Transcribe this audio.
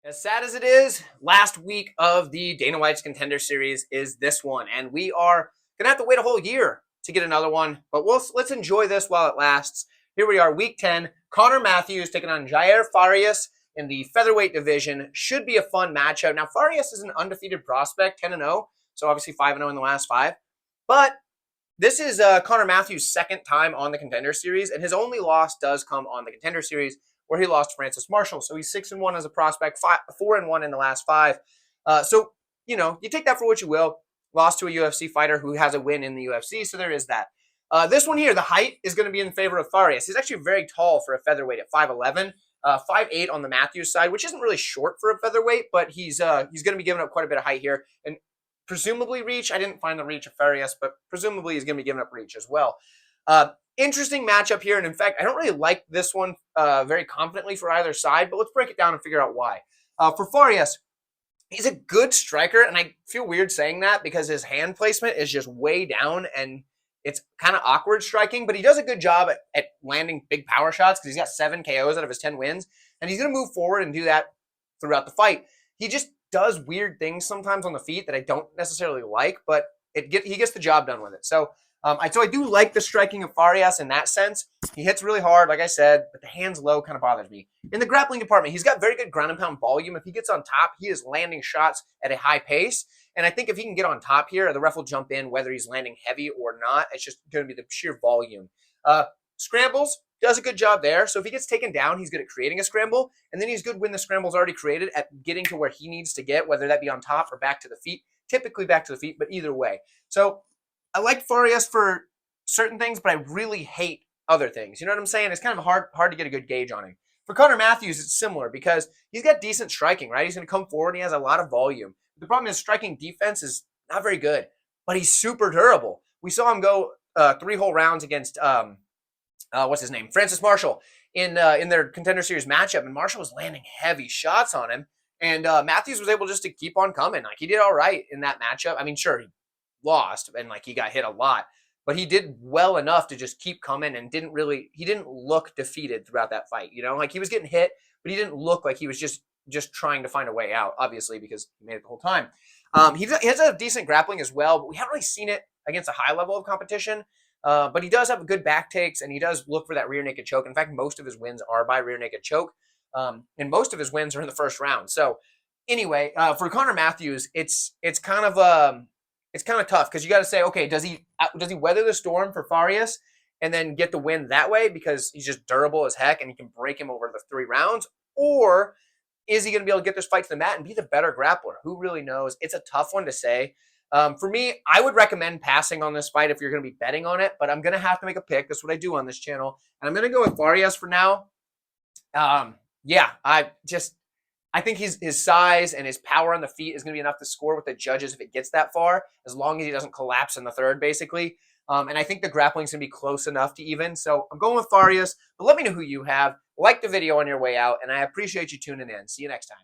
As sad as it is, last week of the Dana White's Contender Series is this one, and we are gonna have to wait a whole year to get another one. But let's enjoy this while it lasts. Here we are, Week 10. Connor Matthews taking on Jair Farias in the featherweight division. Should be a fun matchup. Now, Farias is an undefeated prospect, 10-0, so obviously 5-0 in the last 5. But this is Connor Matthews' second time on the Contender Series, and his only loss does come on the Contender Series, where he lost to Francis Marshall. So he's 6-1 as a prospect, 4-1 in the last 5. So, you take that for what you will. Lost to a UFC fighter who has a win in the UFC, so there is that. This one here, the height is going to be in favor of Farias. He's actually very tall for a featherweight at 5'11", 5'8" on the Matthews side, which isn't really short for a featherweight, but he's going to be giving up quite a bit of height here. And presumably reach. I didn't find the reach of Farias, but presumably he's going to be giving up reach as well. Interesting matchup here, and in fact, I don't really like this one very confidently for either side, but let's break it down and figure out why. For Farias, he's a good striker, and I feel weird saying that because his hand placement is just way down, and it's kind of awkward striking, but he does a good job at landing big power shots because he's got 7 KOs out of his 10 wins, and he's going to move forward and do that throughout the fight. He just does weird things sometimes on the feet that I don't necessarily like, but he gets the job done with it. So I do like the striking of Farias in that sense. He hits really hard, like I said, but the hands low kind of bothers me. In the grappling department, he's got very good ground and pound volume. If he gets on top, he is landing shots at a high pace. And I think if he can get on top here, the ref will jump in whether he's landing heavy or not. It's just going to be the sheer volume. Scrambles, does a good job there. So if he gets taken down, he's good at creating a scramble. And then he's good when the scramble's already created at getting to where he needs to get, whether that be on top or back to the feet. Typically back to the feet, but either way. So I like Farias for certain things, but I really hate other things. You know what I'm saying? It's kind of hard to get a good gauge on him. For Connor Matthews, it's similar because he's got decent striking, right? He's going to come forward and he has a lot of volume. The problem is striking defense is not very good, but he's super durable. We saw him go 3 whole rounds against Francis Marshall in their Contender Series matchup, and Marshall was landing heavy shots on him, and Matthews was able just to keep on coming. Like, he did all right in that matchup. I mean, sure, he lost and he got hit a lot, but he did well enough to just keep coming and didn't look defeated throughout that fight. Like, he was getting hit, but he didn't look like he was just trying to find a way out, obviously, because he made it the whole time. He has a decent grappling as well, but we haven't really seen it against a high level of competition. But he does have good back takes, and he does look for that rear naked choke. In fact, most of his wins are by rear naked choke, and most of his wins are in the first round. So anyway, for Connor Matthews, it's kind of tough because you got to say, okay, does he weather the storm for Farias and then get the win that way because he's just durable as heck and he can break him over the 3 rounds, or is he going to be able to get this fight to the mat and be the better grappler? Who really knows? It's a tough one to say. For me, I would recommend passing on this fight if you're going to be betting on it, but I'm going to have to make a pick. That's what I do on this channel. And I'm going to go with Farias for now. I think his size and his power on the feet is going to be enough to score with the judges if it gets that far, as long as he doesn't collapse in the third, basically. And I think the grappling is going to be close enough to even. So I'm going with Farias, but let me know who you have. Like the video on your way out, and I appreciate you tuning in. See you next time.